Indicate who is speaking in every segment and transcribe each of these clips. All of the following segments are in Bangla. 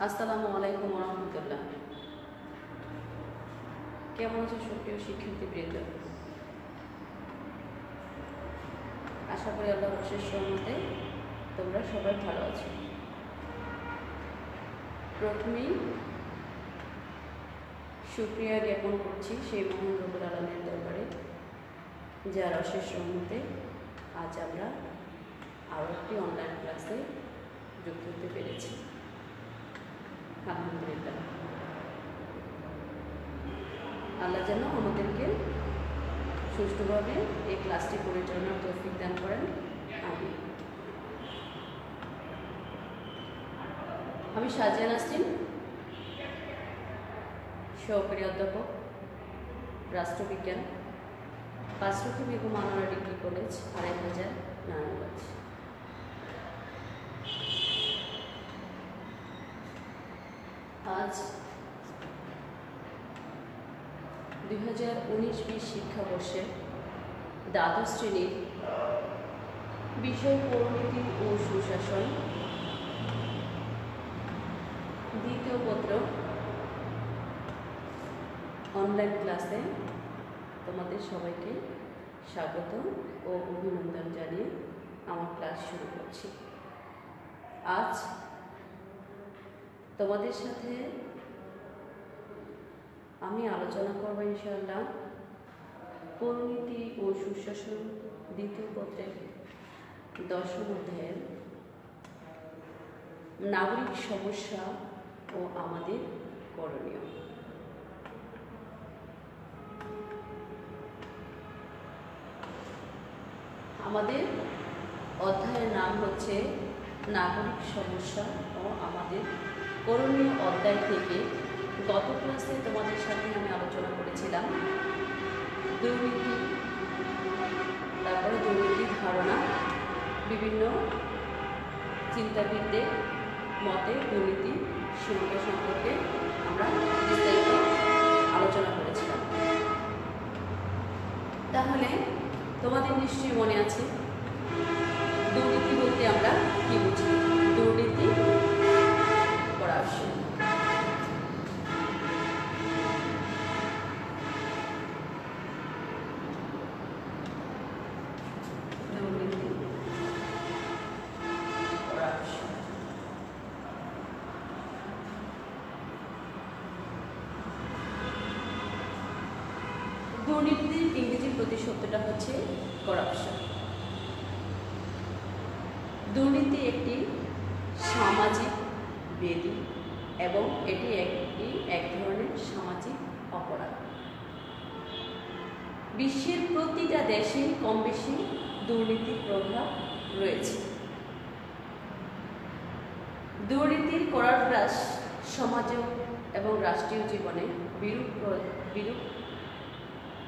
Speaker 1: আসসালামু আলাইকুম রহমতুল্লাহ। কেমন আছো সুপ্রিয় শিক্ষার্থীবৃন্দ? আশা করি আল্লাহর অশেষ রহমতে তোমরা সবাই ভালো আছো। প্রথমেই শুকরিয়া জ্ঞাপন করছি সেই মহান রব্বুল আলামিনের দরবারে, যার অশেষ রহমতে আজ আমরা আরও একটি অনলাইন ক্লাসে যুক্ত হতে পেরেছি। আলহামদুলিল্লাহ, আল্লাহ যেন আমাদেরকে সুষ্ঠুভাবে এই ক্লাসটি পরিচালনার তৌফিক দান করেন। আমি সাজিয়া নাসরিন, সহকারী অধ্যাপক, রাষ্ট্রবিজ্ঞান, পাঁচরুখি বেগম আনোয়ারা ডিগ্রি কলেজ, ২৮০০ নারায়ণগঞ্জ। আজ ২০১৯-২০ শিক্ষাবর্ষে দ্বাদশ শ্রেণীর বিষয় পরিনীতি ও সুশাসন দ্বিতীয় পত্র অনলাইন ক্লাসে তোমাদের সবাইকে স্বাগত ও অভিনন্দন জানিয়ে আমার ক্লাস শুরু করছি। আজ তোমাদের সাথে আমি আলোচনা করব ইনশাআল্লাহ পরিনীতি ও সুশাসন দ্বিতীয় পত্রের ১০ম অধ্যায়ের নাগরিক সমস্যা ও আমাদের করণীয়। আমাদের অধ্যায়ের নাম হচ্ছে নাগরিক সমস্যা ও আমাদের করণীয়। অধ্যায় থেকে গত ক্লাসে তোমাদের সাথে আমি আলোচনা করেছিলাম দুর্নীতি, তারপরে দুর্নীতির ধারণা, বিভিন্ন চিন্তাবিদদের মতে দুর্নীতি সংখ্যা সম্পর্কে আমরা বিস্তারিত আলোচনা করেছিলাম। তাহলে তোমাদের নিশ্চয়ই মনে আছে দুর্নীতি বলতে আমরা কি বুঝি? দুর্নীতি, করাপশন। দুর্নীতির ইংরেজি প্রতিশব্দটা হচ্ছে করাপশন। দুর্নীতি একটি সামাজিক ব্যাধি এবং এটি এক ধরনের সামাজিক অপরাধ। বিশ্বের প্রতিটা দেশে কম বেশি দুর্নীতির প্রভাব রয়েছে। দুর্নীতির করার গ্রাস সমাজ এবং রাষ্ট্রীয় জীবনে বিরূপ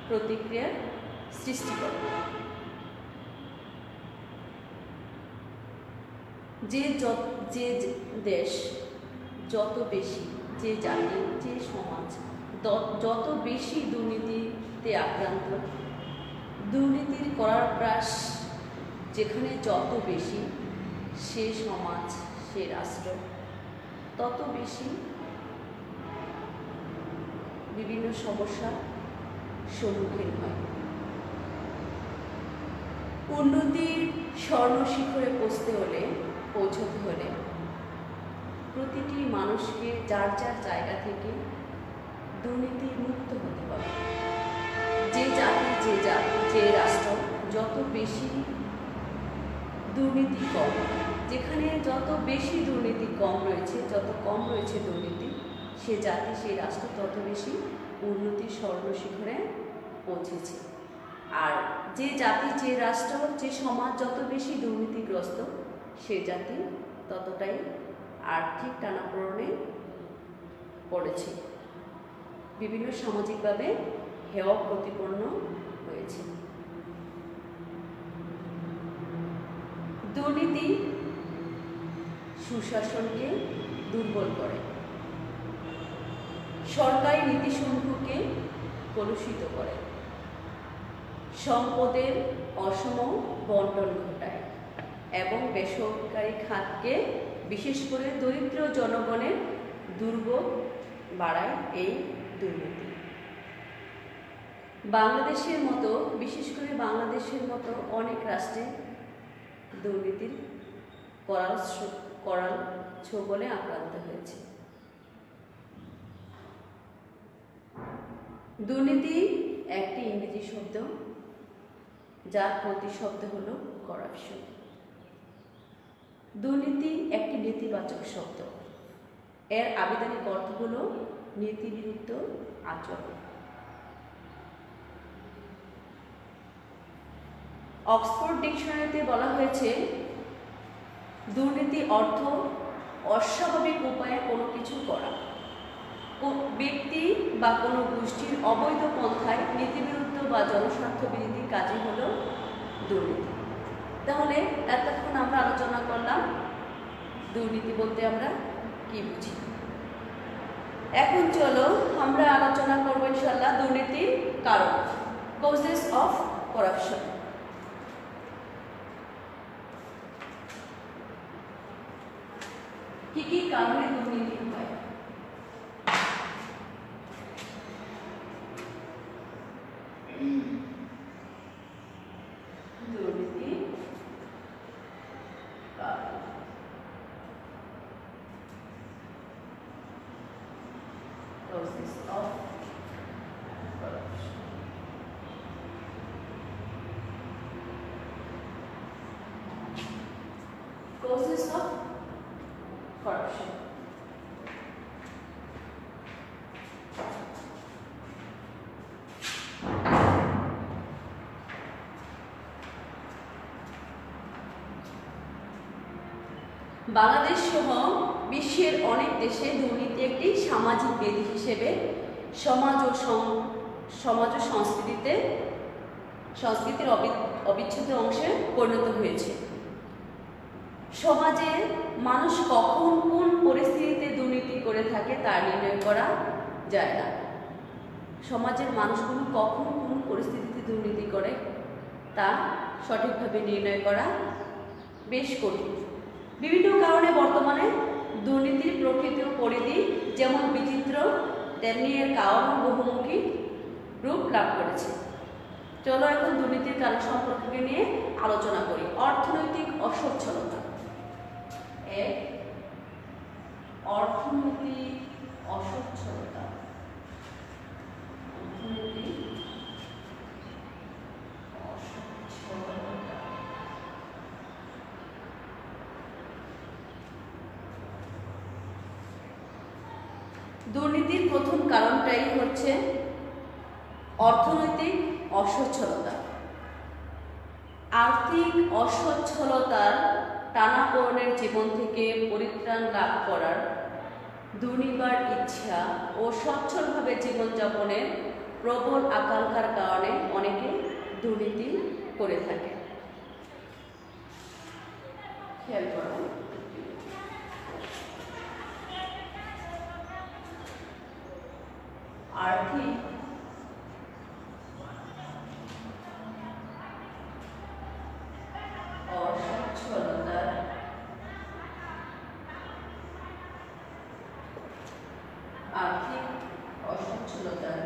Speaker 1: প্রতিক্রিয়ার সৃষ্টি করে। যে দেশ যত বেশি, যে জাতি, যে সমাজ যত বেশি দুর্নীতিতে আক্রান্ত, দুর্নীতির করার গ্রাস যেখানে যত বেশি, সে সমাজ, সে রাষ্ট্র তত বেশি বিভিন্ন সমস্যার সম্মুখীন হয়। উন্নতির স্বর্ণ শিখরে পৌঁছতে হলে প্রতিটি মানুষকে যার যার জায়গা থেকে দুর্নীতি মুক্ত হতে হবে। যে জাতি, যে রাষ্ট্র যত বেশি দুর্নীতি কম, যেখানে যত বেশি দুর্নীতি কম রয়েছে, যত কম রয়েছে দুর্নীতি, সে জাতি, সেই রাষ্ট্র তত বেশি উন্নতির স্বর্ণ শিখরে পৌঁছেছে। আর যে জাতি, যে রাষ্ট্র, যে সমাজ যত বেশি দুর্নীতিগ্রস্ত, সে জাতি ততটাই আর্থিক টানাপোড়েনে পড়েছে, বিভিন্ন সামাজিকভাবে হেয় প্রতিপন্ন হয়েছে। দুর্নীতি সুশাসনকে দুর্বল করে, সরকারি নীতিসমূহকে কলুষিত করে, সম্পদের অসম বন্টন ঘটায় এবং বেসরকারি খাতকে বিশেষ করে দরিদ্র জনগণের দুর্ভোগ বাড়ায় এই দুর্নীতি। বাংলাদেশের মতো, বিশেষ করে বাংলাদেশের মতো অনেক রাষ্ট্রে দুর্নীতির করাল ছোবলে আক্রান্ত হয়েছে। দুর্নীতি একটি ইংরেজি শব্দ, যার প্রতিশব্দ হলো করাপশন। দুর্নীতি একটি নেতিবাচক শব্দ, এর আবিধানিক অর্থ হলো নীতিবিরুদ্ধ আচরণ। অক্সফোর্ড ডিকশনারিতে বলা হয়েছে, দুর্নীতি অর্থ অস্বাভাবিক উপায়ে কোনো কিছু করা, ব্যক্তি বা কোনো গোষ্ঠীর অবৈধ পন্থায় নীতিবিরুদ্ধ বা জনস্বার্থ বিরোধী কাজই হলো দুর্নীতি। তাহলে এতক্ষণ আমরা আলোচনা করলাম দুর্নীতি বলতে আমরা কি বুঝি। এখন চলো আমরা আলোচনা করবো ইনশাআল্লাহ দুর্নীতির কারণ, কজেস অফ করাপশন। কি কি কারণে দুর্নীতি হয়? দুর্নীতি কারণ, causes of corruption. Causes of corruption. Bangladesh সহ বিশ্বের অনেক দেশে দুর্নীতি একটি সামাজিক ব্যাধি হিসেবে সমাজ ও সংস্কৃতির অবিচ্ছেদ্য অংশে পরিণত হয়েছে। সমাজে মানুষ কখন কোন পরিস্থিতিতে দুর্নীতি করে থাকে তা নির্ণয় করা যায় না। সমাজের মানুষগুলো কখন কোন পরিস্থিতিতে দুর্নীতি করে তা সঠিকভাবে নির্ণয় করা বেশ কঠিন। বিভিন্ন কারণে বর্তমানে দুর্নীতির প্রকৃতি ও পরিধি যেমন বিচিত্র, তেমনি এর কারণ বহুমুখী রূপ লাভ করেছে। চলো এখন দুর্নীতির কারণ সম্পর্কে নিয়ে আলোচনা করি। অর্থনৈতিক অসচ্ছলতা। অর্থনৈতিক অসচ্ছলতা। দুর্নীতির প্রথম কারণটাই হচ্ছে অর্থনৈতিক অসচ্ছলতা। আর্থিক অসচ্ছলতার টানাপোড়েনের জীবন থেকে পরিত্রাণ লাভ করার দুর্নিবার ইচ্ছা ও সচ্ছলভাবে জীবনযাপনের প্রবল আকাঙ্ক্ষার কারণে অনেকে দুর্নীতি করে থাকে। খেয়াল করো, আর্থিক অসচ্ছলতার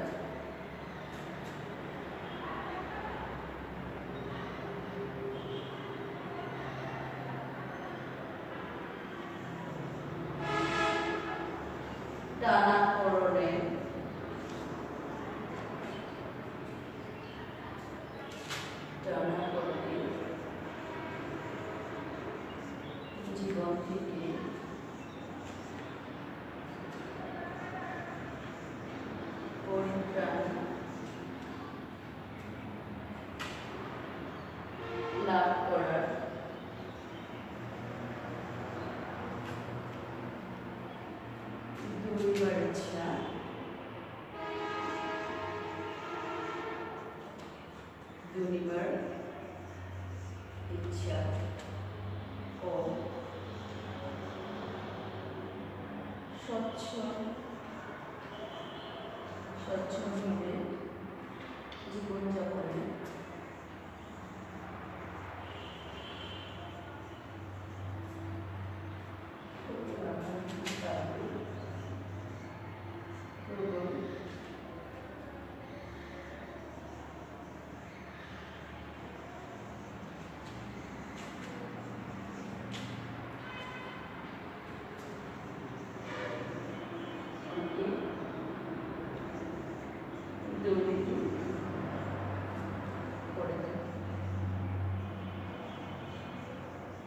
Speaker 1: টানাপোড়েনের জীবন থেকে পরিত্রাণ লাভ করার দুর্নিবার ইচ্ছা ও স্বচ্ছভাবে জীবনযাপনে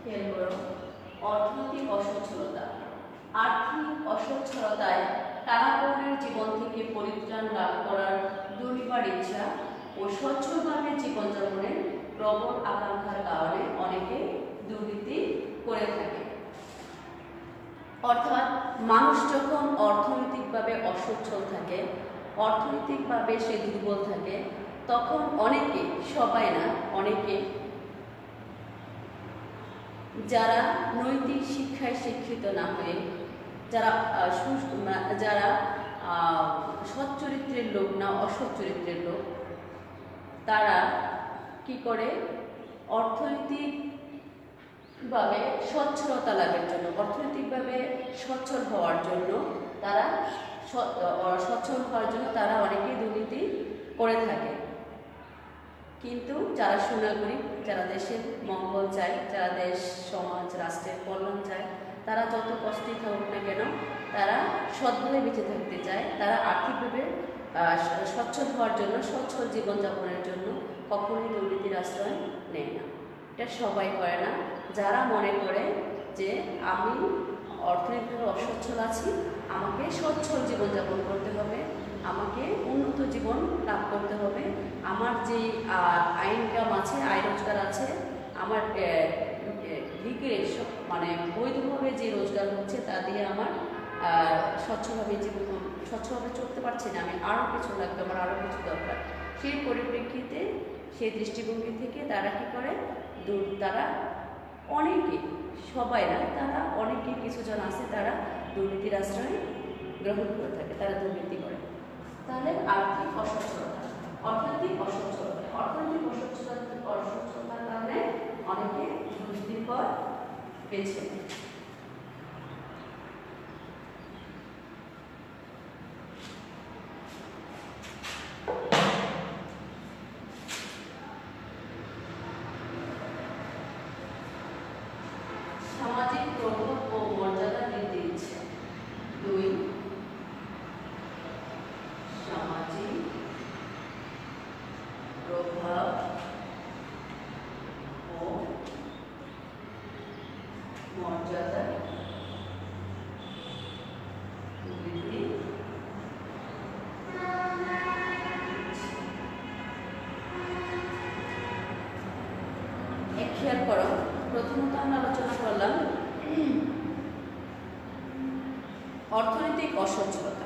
Speaker 1: খেয়াল করো, অর্থনৈতিক অসচ্ছলতা। আর্থিক অসচ্ছলতায় টানাপোড়েনের জীবন থেকে পরিত্রাণ লাভ করার দুর্বার ইচ্ছা ও স্বচ্ছভাবে জীবনযাপনের প্রবল আকাঙ্ক্ষার কারণে অনেকে দুর্নীতি করে থাকে। অর্থাৎ মানুষ যখন অর্থনৈতিকভাবে অসচ্ছল থাকে, অর্থনৈতিকভাবে সে দুর্বল থাকে, তখন অনেকে, সবাই না, অনেকে যারা নৈতিক শিক্ষায় শিক্ষিত না হয়ে, যারা যারা সৎ চরিত্রের লোক না, অসৎ চরিত্রের লোক, তারা কি করে অর্থনৈতিকভাবে সচ্ছলতা লাভের জন্য, অর্থনৈতিকভাবে সচ্ছল হওয়ার জন্য তারা সচ্ছল হওয়ার জন্য তারা অনেকেই দুর্নীতি করে থাকে। কিন্তু যারা সুনাগরিক, যারা দেশের মঙ্গল চায়, যারা দেশ, সমাজ, রাষ্ট্রের কল্যাণ চায়, তারা যত কষ্টই থাকুক না কেন, তারা সৎভাবে বেঁচে থাকতে চায়, তারা আর্থিকভাবে সচ্ছল হওয়ার জন্য, সচ্ছল জীবনযাপনের জন্য কখনোই দুর্নীতির আশ্রয় নেয় না। এটা সবাই করে না। যারা মনে করে যে আমি অর্থনৈতিকভাবে অসচ্ছল আছি, আমাকে সচ্ছল জীবনযাপন করতে হবে, আমাকে উন্নত জীবন লাভ করতে হবে, আমার যে আয় ইনকাম আছে, আয় রোজগার আছে, আমার মানে বৈধভাবে যে রোজগার হচ্ছে তা দিয়ে আমার স্বচ্ছভাবে চলতে পারছি না, আমি আরও কিছু লাগবে, আমার আরও কিছু দরকার। সেই পরিপ্রেক্ষিতে, সেই দৃষ্টিভঙ্গি থেকে তারা কী করে, তারা অনেকে, সবাই না, তারা অনেকে, কিছুজন আছে তারা দুর্নীতির আশ্রয় গ্রহণ করে থাকে, তারা দুর্নীতি করে। তাহলে আর্থিক অসচ্ছলতা, অর্থনৈতিক অসচ্ছলতার কারণে অনেকে দুর্নীতির পথ বেছে নেয়। সামাজিক প্রভাব ও মর্যাদা বৃদ্ধির ইচ্ছা। 2, সামাজিক প্রভাব ও মর্যাদা বৃদ্ধি। খেয়াল করো, প্রথমত আমরা আলোচনা করলাম অর্থনৈতিক অসচ্ছলতা।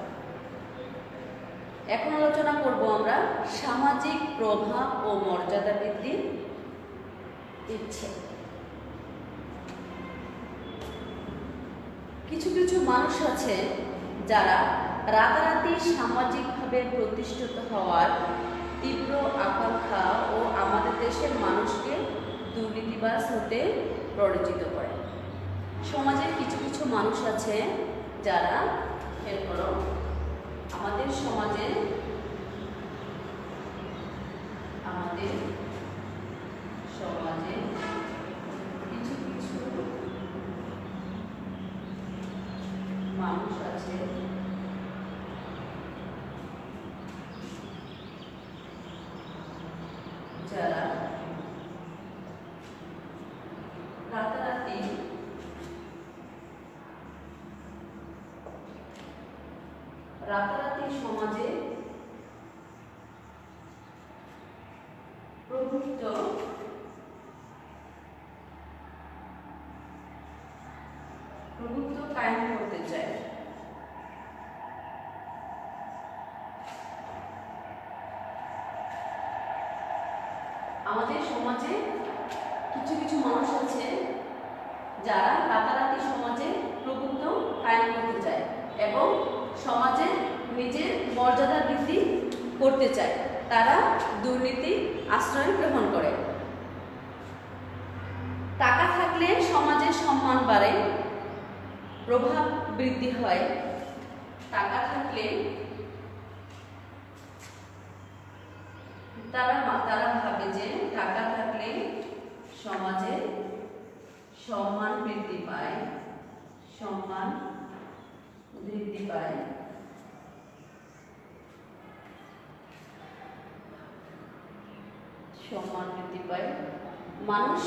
Speaker 1: এখন আলোচনা করব আমরা সামাজিক প্রভাব ও মর্যাদা বৃদ্ধির ইচ্ছে। কিছু কিছু মানুষ আছে যারা রাতারাতি সামাজিকভাবে প্রতিষ্ঠিত হওয়ার তীব্র আকাঙ্ক্ষা ও আমাদের দেশের মানুষকে দুর্নীতিবাজ হতে প্ররোচিত করে। সমাজের কিছু কিছু মানুষ আছে যারা, খেয়াল করো, আমাদের সমাজে কিছু কিছু মানুষ আছে যারা রাতারাতি সমাজে প্রভুত্ব কায়েম করতে চায়। আমাদের সমাজে কিছু কিছু মানুষ আছে যারা রাতারাতি সমাজে প্রভুত্ব কায়েম করতে চায় এবং সমাজে নিজের মর্যাদা বৃদ্ধি করতে চায়। তারা দুর্নীতি আশ্রয় গ্রহণ করে। টাকা থাকলে সমাজের সম্মান বাড়ে, প্রভাব বৃদ্ধি হয়। টাকা থাকলে তারা ভাবে যে টাকা থাকলে সমাজে সম্মান বৃদ্ধি পায়, সম্মান বৃদ্ধি পায়। মানুষ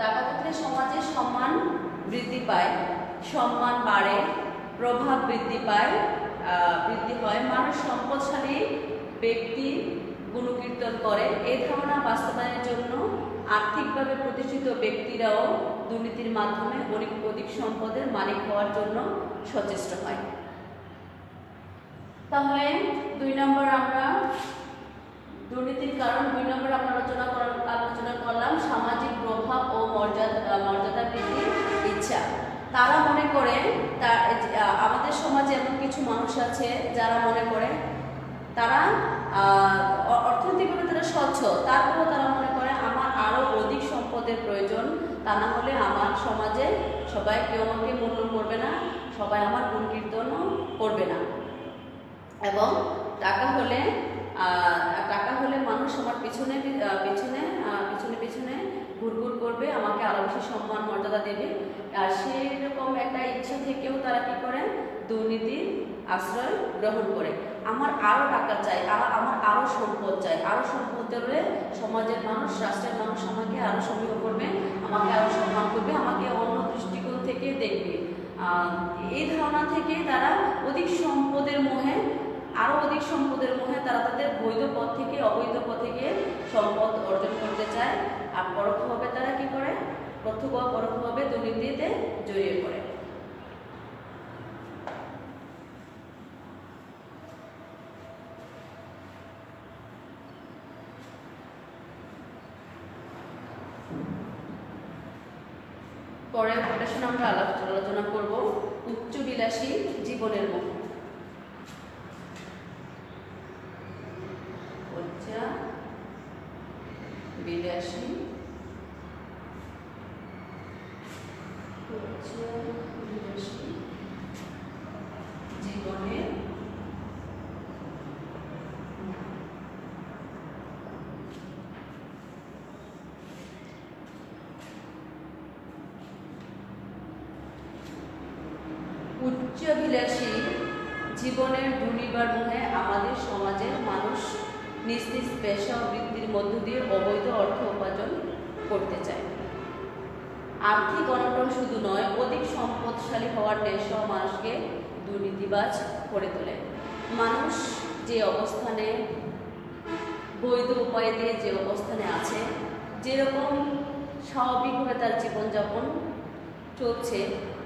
Speaker 1: টাকা থাকলে সমাজের সম্মান বৃদ্ধি পায়, সম্মান বাড়ে, প্রভাব বৃদ্ধি পায়, বৃদ্ধি হয়, মানুষ সম্পদশালী ব্যক্তি গুণকীর্তন করে। এই ধারণা বাস্তবায়নের জন্য আর্থিকভাবে প্রতিষ্ঠিত ব্যক্তিরাও দুর্নীতির মাধ্যমে অধিক সম্পদের মালিক হওয়ার জন্য সচেষ্ট হয়। তাহলে 2 নম্বর আমরা দুর্নীতির কারণ 2 নম্বর আমরা আলোচনা করলাম সামাজিক প্রভাব ও মর্যাদা বৃদ্ধির ইচ্ছা। তারা মনে করে আমাদের সমাজে এমন কিছু মানুষ আছে যারা মনে করে তারা অর্থনৈতিকভাবে তারা স্বচ্ছ, তারপরেও তারা মনে করে আমার আরো অধিক সম্পদের প্রয়োজন, তা না হলে আমার সমাজে সবাই কেউ আমাকে মূল্য করবে না, সবাই আমার গুণ কীর্তনও করবে না। এবং টাকা হলে মানুষ আমার পিছনে ঘুরঘুর করবে, আমাকে আরো বেশি সম্মান মর্যাদা দেবে। আর সেই রকম একটা ইচ্ছা থেকেও তারা কি করে দুর্নীতির আশ্রয় গ্রহণ করে। আমার আরো টাকা চাই, আমার আরো সম্পদ চাই, আরো সম্পদ হলে সমাজের মানুষ, রাষ্ট্রের মানুষ আমাকে আরো সমীহ করবে, আমাকে আরো সম্মান করবে, আমাকে অন্য দৃষ্টিকোণ থেকে দেখবে। এই ধারণা থেকে তারা আরো অধিক সম্পদের মোহে তারা তাদের বৈধ পথ থেকে অবৈধ পথে গিয়ে সম্পদ অর্জন করতে চায়। আর পরোক্ষভাবে তারা কি করে, প্রত্যক্ষ বা পরোক্ষভাবে দুর্নীতিতে জড়িয়ে পড়ে। পরের কোটেশন আমরা আলোচনা করব উচ্চবিলাসী জীবনের মুখ। বিলাসী জীবনের উচ্চাভিলাষী জীবনের দুর্নিবার মোহে আমাদের সমাজের মানুষ নিজ নিজ পেশা ও বৃত্তির মধ্য দিয়ে অবৈধ অর্থ উপার্জন করতে চায়। আর্থিক অনটন শুধু নয়, অধিক সম্পদশালী হওয়ার নেশাও মানুষকে দুর্নীতিবাজ করে তোলে। মানুষ যে অবস্থানে, বৈধ উপায় দিয়ে যে অবস্থানে আছে, যেরকম স্বাভাবিকভাবে তার জীবনযাপন চলছে,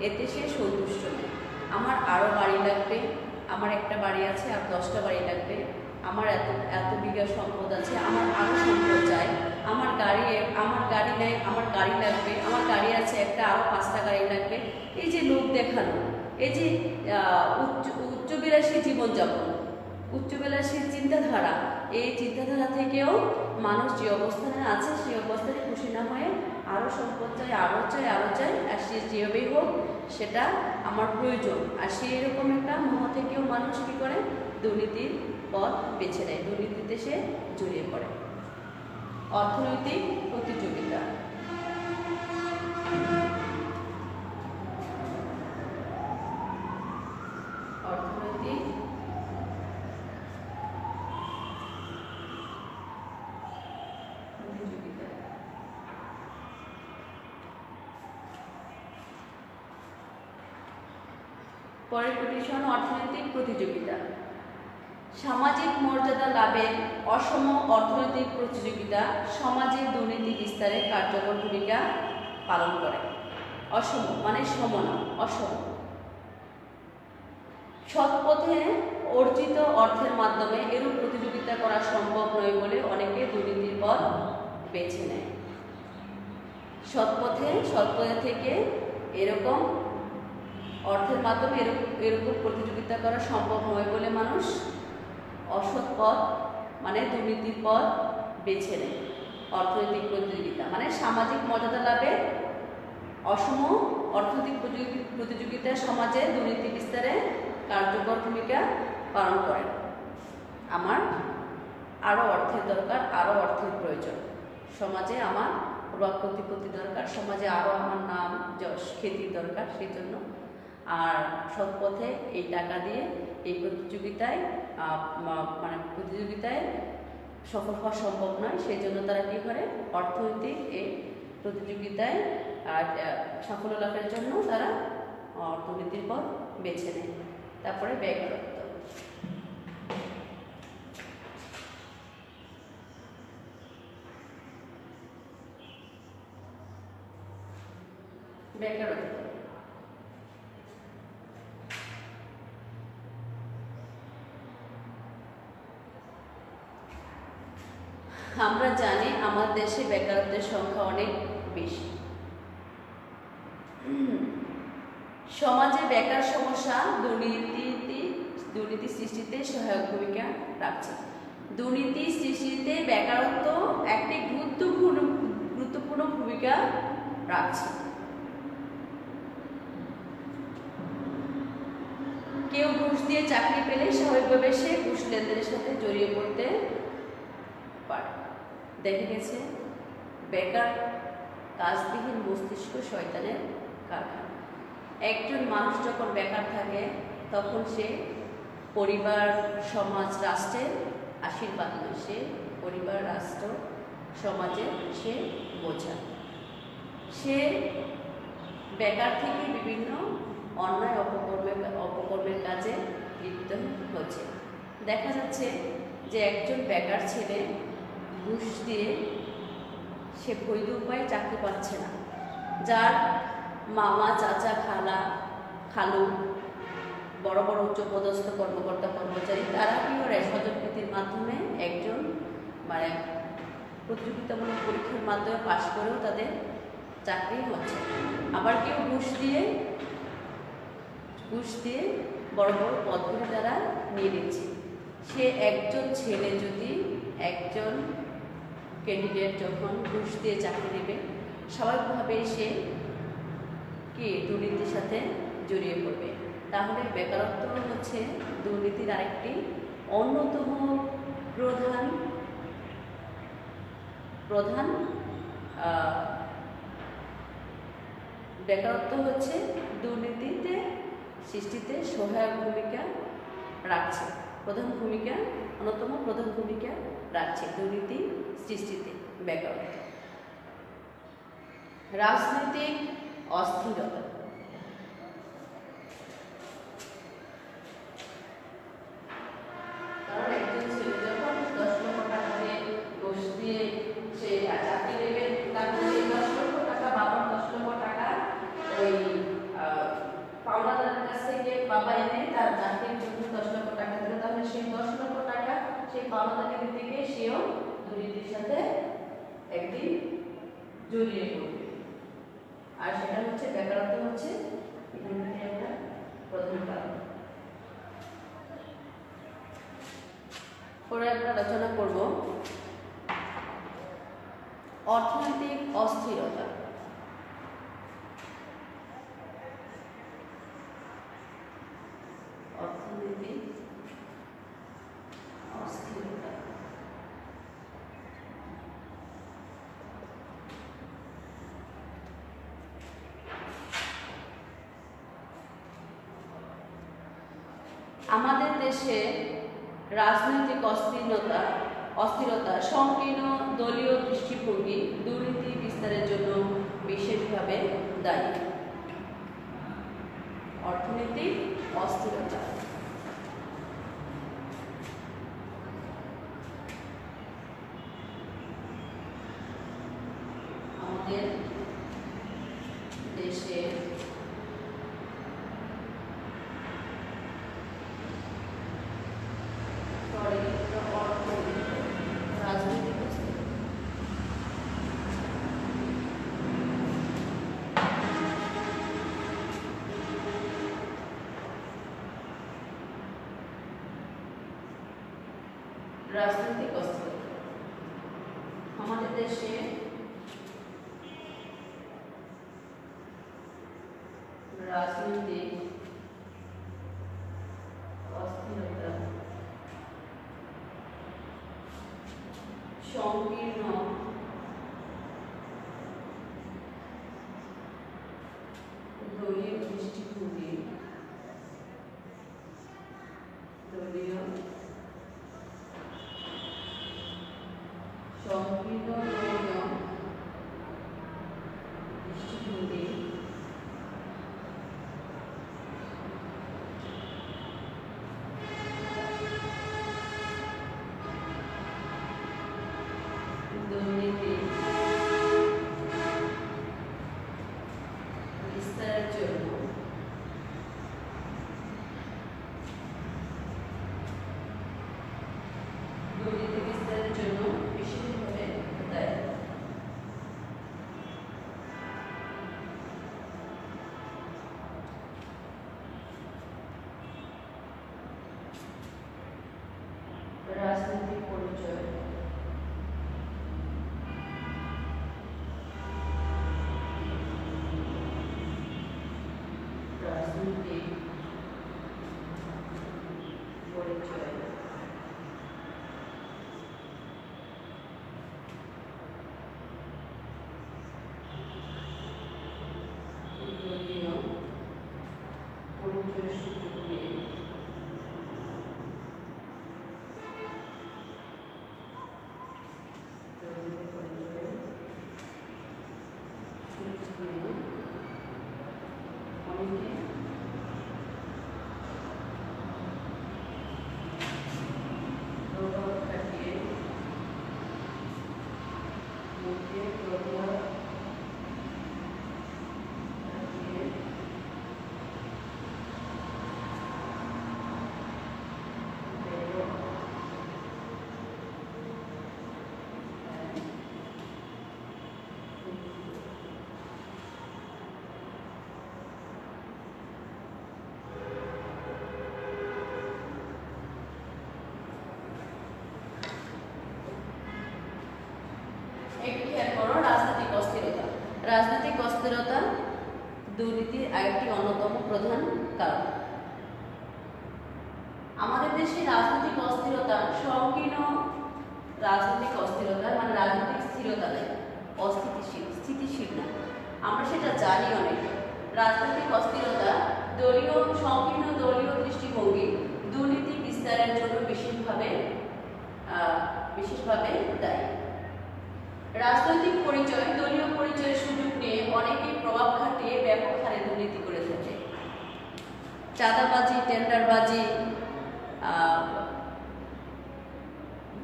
Speaker 1: এতে সে সন্তুষ্ট নয়। আমার আরও বাড়ি লাগবে, আমার একটা বাড়ি আছে আর 10টা বাড়ি লাগবে, আমার এত বিঘা সম্পদ আছে, আমার আরও সম্পদ চাই, আমার গাড়ি নেই, আমার গাড়ি লাগবে, আমার গাড়ি আছে একটা, আরও 5টা গাড়ি লাগবে। এই যে লোক দেখানো, এই যে উচ্চবিলাসী জীবনযাপন, উচ্চবিলাসী চিন্তাধারা, এই চিন্তাধারা থেকেও মানুষ যে অবস্থানে আছে সেই অবস্থানে খুশি না হয়ে আরও সম্পদ চাই, আরও চাই, আর সে যেভাবেই হোক সেটা আমার প্রয়োজন। আর সেই রকম একটা মোহ থেকেও মানুষ কী করে, দুর্নীতির পথ বেছে নেয়, দুর্নীতিতে সে জড়িয়ে পড়ে। অর্থনৈতিক প্রতিযোগিতা। অর্থনৈতিক প্রতিযোগিতা। পরের কোটেশন অর্থনৈতিক প্রতিযোগিতা। সামাজিক মর্যাদা লাভের অসম অর্থনৈতিক প্রতিযোগিতা সমাজে দুর্নীতি বিস্তারে কার্যকর ভূমিকা পালন করে। অসম মানে সম না, অসম। সৎপথে অর্জিত অর্থের মাধ্যমে এরূপ প্রতিযোগিতা করা সম্ভব নয় বলে অনেকে দুর্নীতির পথ বেছে নেয়। সৎপথে থেকে এরকম অর্থের মাধ্যমে এরকম প্রতিযোগিতা করা সম্ভব নয় বলে মানুষ অসৎ পথ মানে দুর্নীতির পথ বেছে নেয়। অর্থনৈতিক প্রতিযোগিতা মানে সামাজিক মর্যাদা লাভে অসম অর্থনৈতিক প্রতিযোগিতা সমাজে দুর্নীতি বিস্তারে কার্যকর ভূমিকা পালন করে। আমার আরও অর্থের দরকার, আরও অর্থের প্রয়োজন, সমাজে আমার প্রভাব প্রতিপত্তি দরকার, সমাজে আরও আমার নাম যশ খ্যাতির দরকার, সেই জন্য আর সৎ পথে এই টাকা দিয়ে এই প্রতিযোগিতায় প্রতিযোগিতায় সফল হওয়া সম্ভব নয়। সেই জন্য তারা কী করে, অর্থনৈতিক এই প্রতিযোগিতায় সাফল্য লাভের জন্য তারা অর্থনীতির পথ বেছে নেয়। তারপরে বেকারত্ব। বেকারত্ব আমরা জানি আমাদের দেশে বেকারত্বের সংখ্যা অনেক বেশি। সমাজে বেকার সমস্যা দুর্নীতি সৃষ্টিতে সহায়ক ভূমিকা রাখছে। দুর্নীতি সৃষ্টিতে বেকারত্ব একটি গুরুত্বপূর্ণ ভূমিকা রাখছে। কেউ ঘুষ দিয়ে চাকরি পেলে স্বাভাবিকভাবে সে ঘুষ লেনদেনের সাথে জড়িয়ে পড়তে পারে। দেখা গেছে বেকার কাজবিহীন মস্তিষ্ক শয়তানের কারখানা। একজন মানুষ যখন বেকার থাকে তখন সে পরিবার, সমাজ, রাষ্ট্রের আশীর্বাদ নয়, সে পরিবার, রাষ্ট্র, সমাজের সে বোঝা। সে বেকার থেকে বিভিন্ন অন্যায় অপকর্মের কাজে লিপ্ত হচ্ছে। দেখা যাচ্ছে যে একজন বেকার ছেলে ঘুষ দিয়ে সে বৈধ উপায়ে চাকরি পাচ্ছে না, যার মামা, চাচা, খালু, বড় বড় উচ্চপদস্থ কর্মকর্তা কর্মচারী তারা কি করে স্বজনপ্রীতির মাধ্যমে একজন প্রতিযোগিতামূলক পরীক্ষার মাধ্যমে পাশ করেও তাদের চাকরি হচ্ছে। আবার কেউ ঘুষ দিয়ে বড় বড় পদগুলি তারা নিয়ে নিচ্ছে। সে একজন ছেলে যদি একজন ক্যান্ডিডেট যখন ঘুষ দিয়ে চাকরি নেবে, স্বাভাবিকভাবেই সে কি দুর্নীতির সাথে জড়িয়ে পড়বে। তাহলে বেকারত্ব হচ্ছে দুর্নীতির আরেকটি অন্যতম প্রধান বেকারত্ব হচ্ছে দুর্নীতিতে সৃষ্টিতে সহায়ক ভূমিকা রাখছে। অন্যতম প্রধান ভূমিকা রাখছে দুর্নীতি সৃষ্টিতে বেকারত্ব। রাজনৈতিক অস্থিরতা। কারণ একজন ছেলে যখন 10 লক্ষ টাকা দিয়ে ঘুষ দিয়ে সে চাকরি নেবে, তারপরে সেই 10 লক্ষ টাকা বাবার 10 লক্ষ টাকা ওই পাওনাদারের কাছ থেকে বাবা এনে তার চাকরির জন্য 10 লক্ষ টাকা দিল, তাহলে সেই 10 লক্ষ টাকা সেই পাওনাদারের থেকে সেও দুর্নীতির সাথে একদিন জড়িয়ে পড়বে। আর সেটা হচ্ছে বেকারত্ব হচ্ছে একটা প্রধান কারণ। পরে আমরা আলোচনা করব অর্থনৈতিক অস্থিরতা। অর্থনৈতিক অস্থিরতা আমাদের দেশে রাজনৈতিক অস্থিরতা, সংকীর্ণ দলীয় দৃষ্টিভঙ্গি দুর্নীতি বিস্তারের জন্য বিশেষভাবে দায়ী। অর্থনৈতিক অস্থিরতা আমাদের দেশে রাজনৈতিক অস্থিরতা আমাদের দেশে রাজনৈতিক অস্থিরতা, সংকীর্ণ দলীয় দৃষ্টিভঙ্গি, সংকীর্ণ রাজনৈতিক পরিচয় দলীয় পরিচয় সুযোগ নিয়ে অনেকে প্রভাব খাটিয়ে মুখে প্রভাব খাটিয়ে একটু খেয়াল করো, রাজনৈতিক অস্থিরতা। রাজনৈতিক অস্থিরতা দুর্নীতির আরেকটি অন্যতম প্রধান কারণ। আমাদের দেশে রাজনৈতিক অস্থিরতা সংকীর্ণ রাজনৈতিক অস্থিরতা মানে রাজনৈতিক স্থিরতা নেই, স্থিতিশীল না। আমরা সেটা জানি অনেক। রাজনৈতিক অস্থিরতা সংকীর্ণ দলীয় দৃষ্টিভঙ্গি দুর্নীতি বিস্তারের জন্য বিশেষভাবে দায়ী। রাজনৈতিক পরিচয় দলীয় পরিচয়ের সুযোগ নিয়ে অনেকেই প্রভাব খাটিয়ে ব্যাপক হারে দুর্নীতি করে থাকে। চাঁদাবাজি, টেন্ডারবাজি,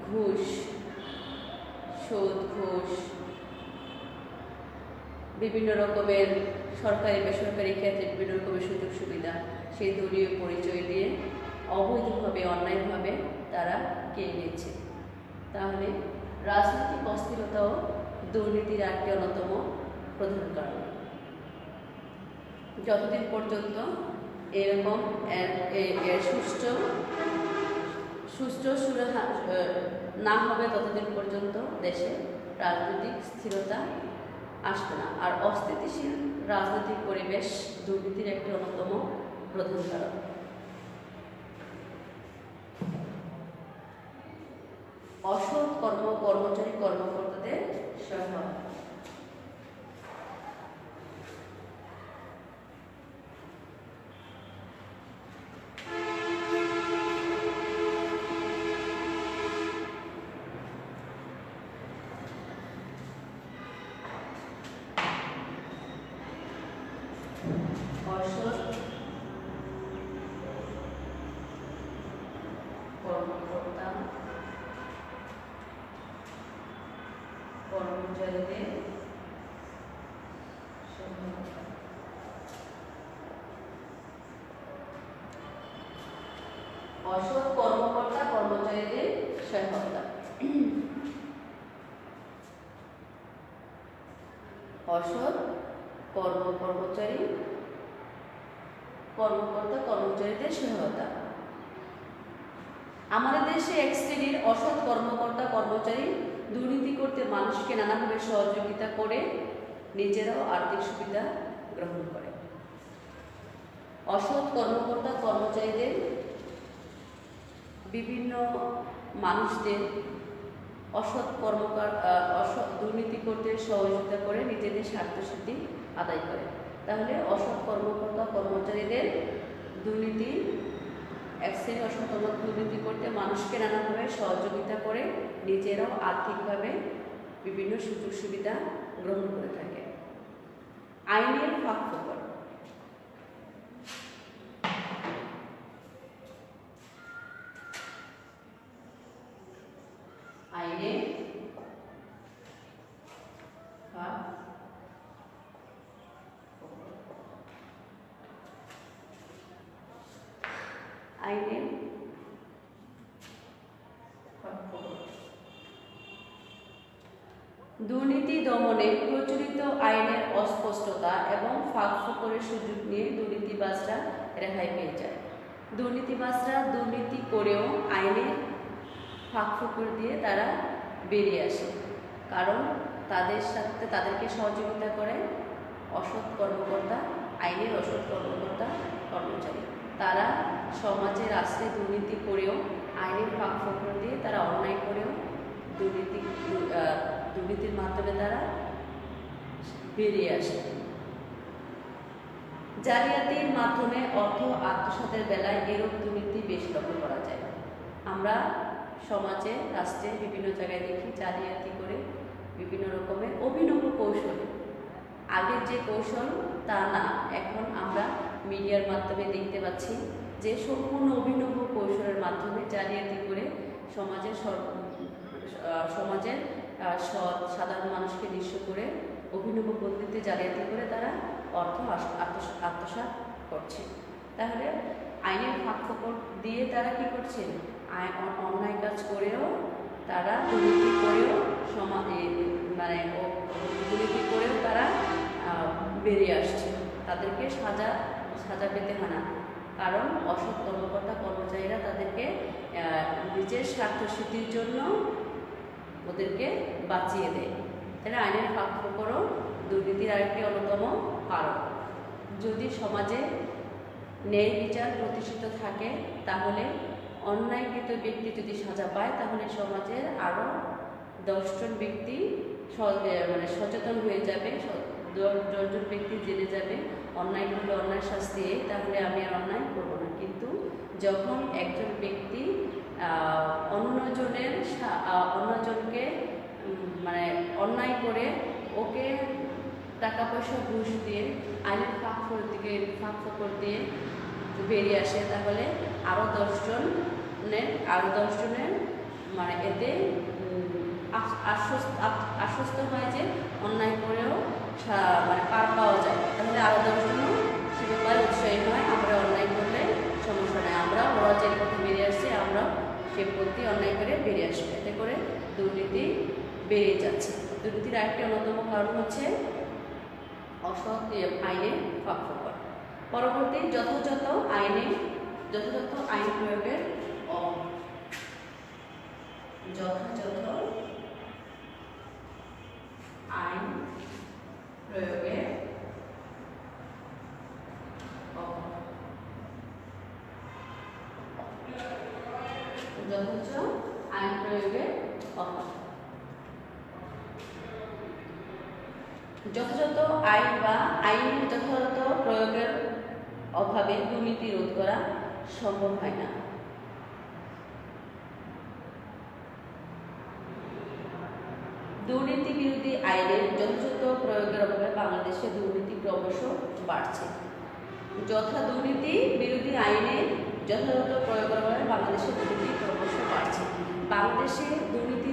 Speaker 1: ঘুষ, ঘুষ, বিভিন্ন রকমের সরকারি বেসরকারি ক্ষেত্রে বিভিন্ন রকমের সুযোগ সুবিধা সেই দলীয় পরিচয় দিয়ে অবৈধভাবে অন্যায়ভাবে তারা কেড়ে নিচ্ছে। তাহলে রাজনৈতিক অস্থিরতাও দুর্নীতির একটি অন্যতম প্রধান কারণ। যতদিন পর্যন্ত এরকম এর সুষ্ঠু না হবে ততদিন পর্যন্ত দেশে রাজনৈতিক স্থিরতা আসবে না। আর অস্থিতিশীল রাজনৈতিক পরিবেশ দুর্নীতির একটি অন্যতম প্রধান কারণ। অসৎ কর্মচারী কর্মকর্তাদের সহায়তা। অসৎ কর্মকর্তা কর্মচারীদের সহায়তা। অসৎ কর্মকর্তা কর্মচারীদের সহায়তা। অসৎ কর্মকর্তা কর্মচারীদের সহায়তা। আমাদের দেশে এক শ্রেণীর অসৎ কর্মকর্তা কর্মচারী দুর্নীতি করতে মানুষকে নানাভাবে সহযোগিতা করে নিজেরাও আর্থিক সুবিধা গ্রহণ করে। অসৎ কর্মকর্তা কর্মচারীদের বিভিন্ন মানুষদের অসৎ দুর্নীতি করতে সহযোগিতা করে নিজেদের স্বার্থসিদ্ধি আদায় করে। তাহলে অসৎ কর্মকর্তা কর্মচারীদের দুর্নীতি এক শ্রেণীর অসৎ দুর্নীতি করতে মানুষকে নানাভাবে সহযোগিতা করে নিজেরাও আর্থিকভাবে বিভিন্ন সুযোগ সুবিধা গ্রহণ করে থাকে। আইনের ফাঁকফোকর। আইনের দুর্নীতি দমনে প্রচলিত আইনের অস্পষ্টতা এবং ফাঁকফোকরের সুযোগ নিয়ে দুর্নীতিবাজরা রেহাই পেয়ে যায়। দুর্নীতিবাজরা দুর্নীতি করেও আইনের ফাঁকফোকর দিয়ে তারা বেরিয়ে আসে, কারণ তাদেরকে সহযোগিতা করে অসৎ কর্মকর্তা আইনের অসৎ কর্মকর্তা কর্মচারী। তারা সমাজে রাষ্ট্রে দুর্নীতি করেও, আইনের ফাঁকফোকর দিয়ে তারা অন্যায় করেও দুর্নীতির মাধ্যমে তারা বেরিয়ে আসে। জালিয়াতির মাধ্যমে অর্থ আত্মসাতের বেলায় এরূপ দুর্নীতি বেশ লক্ষ্য করা যায়। আমরা সমাজে রাষ্ট্রে বিভিন্ন জায়গায় দেখি জালিয়াতি করে বিভিন্ন রকমের অভিনব কৌশলে, আগের যে কৌশল তা না, এখন আমরা মিডিয়ার মাধ্যমে দেখতে পাচ্ছি যে সম্পূর্ণ অভিনব কৌশলের মাধ্যমে জালিয়াতি করে সমাজের সৎ সাধারণ মানুষকে নিঃস্ব করে অভিনব পদ্ধতিতে জালিয়াতি করে তারা অর্থ আত্মসাৎ করছে। তাহলে আইনের ফাঁকফোকর দিয়ে তারা কি করছে? অন্যায় কাজ করেও তারা দুর্নীতি করেও দুর্নীতি করেও তারা বেরিয়ে আসছে। তাদেরকে সাজা পেতে হয় না, কারণ অসৎ কর্মকর্তা কর্মচারীরা তাদেরকে নিজের স্বার্থসিদ্ধির জন্য ওদেরকে বাঁচিয়ে দেয়। তাহলে আইনের ফাঁকফোকরও দুর্নীতির আরেকটি অন্যতম কারণ। যদি সমাজে ন্যায় বিচার প্রতিষ্ঠিত থাকে, তাহলে অন্যায়কৃত ব্যক্তি যদি সাজা পায়, তাহলে সমাজের আরও 10 জন ব্যক্তি সচেতন হয়ে যাবে, 10 জন ব্যক্তি জেনে যাবে অন্যায় করলে অন্যায় শাস্তি, তাহলে আমি আর অন্যায় করবো না। কিন্তু যখন একজন ব্যক্তি অন্যজনকে অন্যায় করে ওকে টাকা পয়সা ঘুষ দিয়ে আইনের ফাঁকফোকর দিয়ে বেরিয়ে আসে, তাহলে আরও 10 জনের এতে আশ্বস্ত হয় যে অন্যায় করেও পার পাওয়া যায়। তাহলে আরও 10 জনও সে ব্যাপারে উৎসাহী হয়, আমরা অন্যায় করলে সমস্যা নেই, ওরা যে পথে বেরিয়ে আসছে আমরাও সে পথে অন্যায় করে বেরিয়ে আসবে। এতে করে দুর্নীতি বেড়ে যাচ্ছে। দুর্নীতির আরেকটি অন্যতম কারণ হচ্ছে অসৎ আইনের ফাঁকফোকর। পরবর্তী যথাযথ আইন প্রয়োগের অভাব। যথাযথ আইন বা আইনের যথাযথ প্রয়োগের অভাবে দুর্নীতি রোধ করা সম্ভব হয় না। দুর্নীতি বিরোধী আইনের যথাযথ প্রয়োগের অভাবে বাংলাদেশে দুর্নীতি ক্রমশ বাড়ছে। দুর্নীতি বিরোধী আইনের যথাযথ প্রয়োগের অভাবে বাংলাদেশে দুর্নীতি ক্রমশ বাড়ছে। বাংলাদেশে দুর্নীতি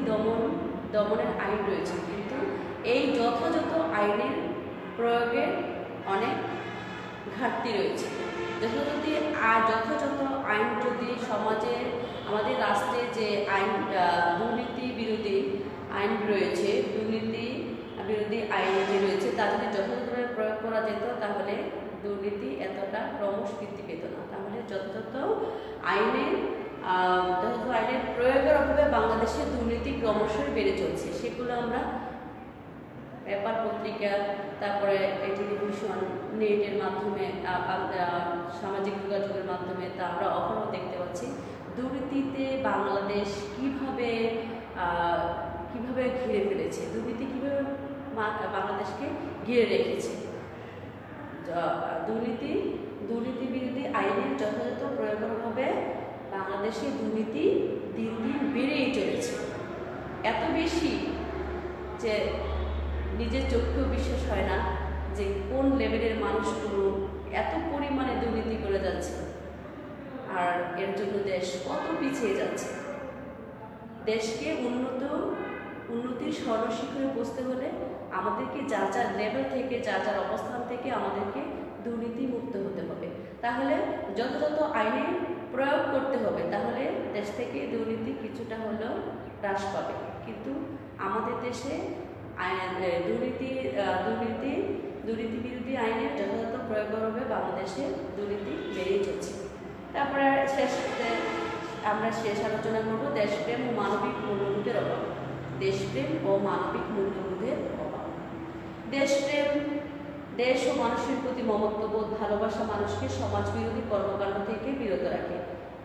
Speaker 1: দমনের আইন রয়েছে, কিন্তু এই যথাযথ আইনের প্রয়োগের অনেক ঘাটতি রয়েছে। যথাযথ আইন যদি সমাজে, আমাদের রাষ্ট্রে যে দুর্নীতি বিরোধী আইন রয়েছে, দুর্নীতি বিরোধী আইন যে রয়েছে তা যদি যথাযথভাবে প্রয়োগ করা যেত, তাহলে দুর্নীতি এতটা ক্রমশ বৃদ্ধি পেত না। তাহলে যথাযথ আইনের প্রয়োগের অভাবে বাংলাদেশের দুর্নীতি ক্রমশই বেড়ে চলছে। সেগুলো আমরা পেপার পত্রিকা, তারপরে টেলিভিশন, নেটের মাধ্যমে, সামাজিক যোগাযোগের মাধ্যমে তা আমরা অহরহ দেখতে পাচ্ছি। দুর্নীতিতে বাংলাদেশ কিভাবে ঘিরে ফেলেছে, দুর্নীতি কিভাবে বাংলাদেশকে ঘিরে রেখেছে। দুর্নীতি বিরোধী আইনের যথাযথ প্রয়োগের অভাবে বাংলাদেশে দুর্নীতি দিন দিন বেড়েই চলেছে, এত বেশি যে নিজের চোখেও বিশ্বাস হয় না যে কোন লেভেলের মানুষগুলো এত পরিমাণে দুর্নীতি করে যাচ্ছে, আর এর জন্য দেশ কত পিছিয়ে যাচ্ছে। দেশকে উন্নতির স্বর্ণশিখরে পৌঁছতে হলে আমাদেরকে যার যার লেভেল থেকে, যার যার অবস্থান থেকে আমাদেরকে দুর্নীতি মুক্ত হতে হবে। তাহলে যথাযথ আইনের প্রয়োগ করতে হবে, তাহলে দেশ থেকে দুর্নীতি কিছুটা হলেও হ্রাস পাবে। কিন্তু আমাদের দেশে দুর্নীতি বিরোধী আইনের যথাযথ প্রয়োগের অভাবে বাংলাদেশে দুর্নীতি বেড়েই চলছে। তারপরে আমরা শেষ আলোচনা করব দেশপ্রেম ও মানবিক মূল্যবোধের অভাব। দেশপ্রেম ও মানবিক মূল্যবোধের অভাব। দেশ ও মানুষের প্রতি মমত্ববোধ, ভালোবাসা মানুষকে সমাজ বিরোধী কর্মকাণ্ড থেকে বিরত রাখে।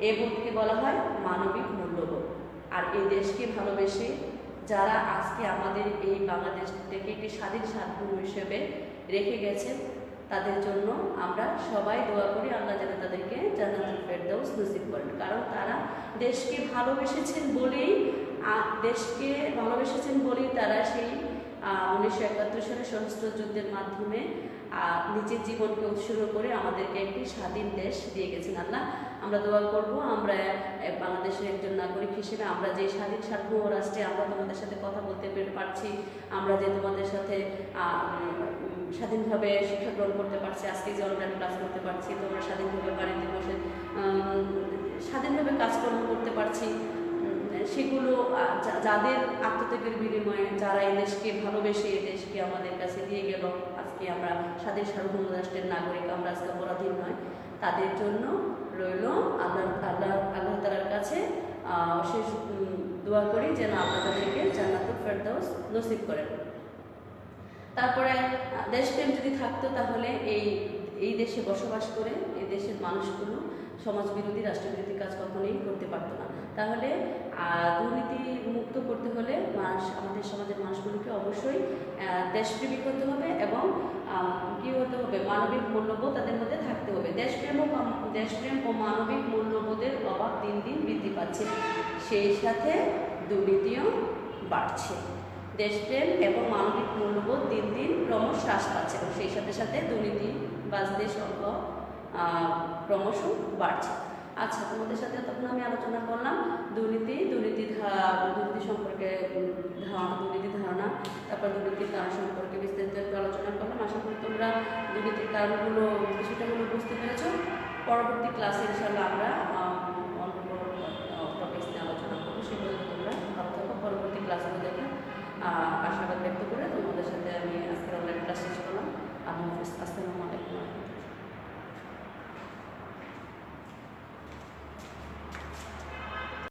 Speaker 1: এ বোধকে বলা হয় মানবিক মূল্যবোধ। আর এই দেশকে ভালোবেসে যারা আজকে আমাদের এই বাংলাদেশটাকে একটি স্বাধীন সার্বভৌম হিসেবে রেখে গেছেন, তাদের জন্য আমরা সবাই দোয়া করি আল্লাহ যেন তাদেরকে জান্নাতুল ফেরদাউস নসিব করেন। কারণ তারা দেশকে ভালোবেসেছেন বলেই তারা সেই 1971 সালে সশস্ত্র যুদ্ধের মাধ্যমে নিজের জীবনকে উৎসর্গ করে আমাদেরকে একটি স্বাধীন দেশ দিয়ে গেছেন আল্লাহ। আমরা দোয়া করব আমরা বাংলাদেশের একজন নাগরিক হিসেবে আমরা যে স্বাধীন সার্বভৌম রাষ্ট্রে আমরা তোমাদের সাথে কথা বলতে পারছি, আমরা যে তোমাদের সাথে স্বাধীনভাবে শিক্ষা গ্রহণ করতে পারছি, আজকে যে অনলাইন ক্লাস করতে পারছি, তোমরা স্বাধীনভাবে বাড়িতে বসে স্বাধীনভাবে কাজকর্ম করতে পারছি, সেগুলো যাদের আত্মত্যাগের বিনিময়ে যারা এই দেশকে ভালোবেসে এই দেশকে আমাদের কাছে দিয়ে গেল, আজকে আমরা স্বাধীন সার্বভৌম রাষ্ট্রের নাগরিক, আমরা আজকে পরাধীন নয়, তাদের জন্য রইল আল্লাহ তাআলার কাছে শেষ দোয়া করি যেন আপনাদেরকে জান্নাতুল ফেরদাউস নসিব করেন। তারপরে দেশপ্রেম যদি থাকতো তাহলে এই দেশে বসবাস করে এই দেশের মানুষগুলো সমাজ বিরোধী রাষ্ট্রবিরোধী কাজ কখনোই করতে পারতো না। তাহলে দুর্নীতি মুক্ত করতে হলে আমাদের সমাজের মানুষগুলোকে অবশ্যই দেশপ্রেমিক হতে হবে এবং কি হতে হবে, মানবিক মূল্যবোধ তাদের মধ্যে থাকতে হবে। দেশপ্রেম ও মানবিক মূল্যবোধের অভাব দিন দিন বৃদ্ধি পাচ্ছে, সেই সাথে দুর্নীতিও বাড়ছে। দেশপ্রেম এবং মানবিক মূল্যবোধ দিন দিন ক্রমশ হ্রাস পাচ্ছে এবং সেই সাথে সাথে দুর্নীতিবাজদের সংখ্যা ক্রমশ বাড়ছে। আচ্ছা, তোমাদের সাথে তখন আমি আলোচনা করলাম দুর্নীতি সম্পর্কে দুর্নীতি ধারণা, তারপর দুর্নীতির কারণ সম্পর্কে বিস্তারিত একটু আলোচনা করলাম। আশা করি তোমরা দুর্নীতির কারণগুলো কিছুটা হলেও বুঝতে পেরেছ। পরবর্তী ক্লাসে ইনশাআল্লাহ আমরা